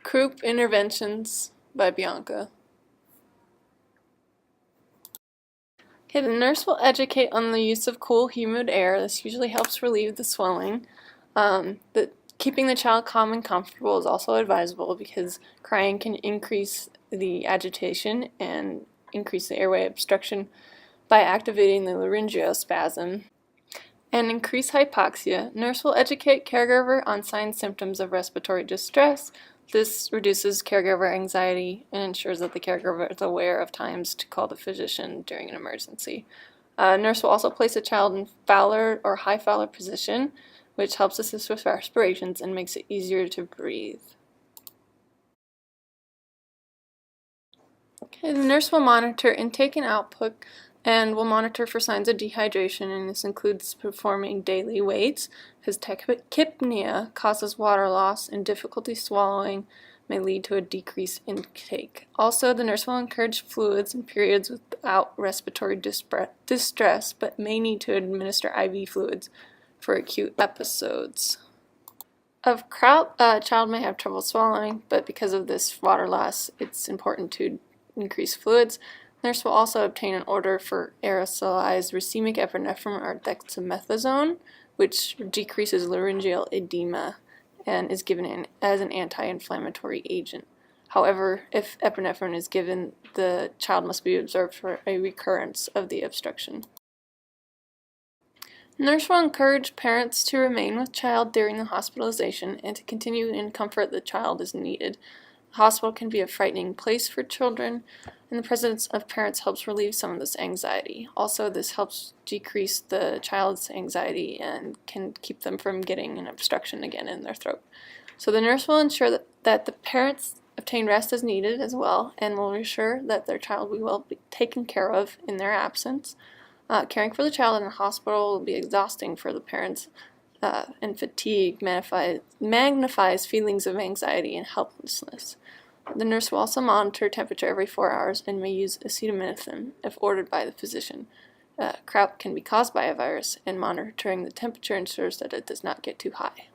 Croup Interventions by Bianca. Okay, the nurse will educate on the use of cool, humid air. This usually helps relieve the swelling. Keeping the child calm and comfortable is also advisable because crying can increase the agitation and increase the airway obstruction by activating the laryngeospasm. And increase hypoxia. Nurse will educate caregiver on signs and symptoms of respiratory distress. This reduces caregiver anxiety and ensures that the caregiver is aware of times to call the physician during an emergency. Nurse will also place a child in Fowler or high Fowler position, which helps assist with respirations and makes it easier to breathe. Okay, the nurse will monitor intake and output and will monitor for signs of dehydration, and this includes performing daily weights because tachypnea causes water loss and difficulty swallowing may lead to a decreased intake. Also, the nurse will encourage fluids in periods without respiratory distress but may need to administer IV fluids for acute episodes. Of croup, a child may have trouble swallowing, but because of this water loss, it's important to increase fluids. Nurse will also obtain an order for aerosolized racemic epinephrine or dexamethasone, which decreases laryngeal edema and is given as an anti-inflammatory agent. However, if epinephrine is given, the child must be observed for a recurrence of the obstruction. Nurse will encourage parents to remain with child during the hospitalization and to continue in comfort the child is needed. The hospital can be a frightening place for children, and the presence of parents helps relieve some of this anxiety. Also, this helps decrease the child's anxiety and can keep them from getting an obstruction again in their throat. So the nurse will ensure that the parents obtain rest as needed as well, and will ensure that their child will be taken care of in their absence. Caring for the child in a hospital will be exhausting for the parents, and fatigue magnifies feelings of anxiety and helplessness. The nurse will also monitor temperature every 4 hours and may use acetaminophen if ordered by the physician. Croup can be caused by a virus, and monitoring the temperature ensures that it does not get too high.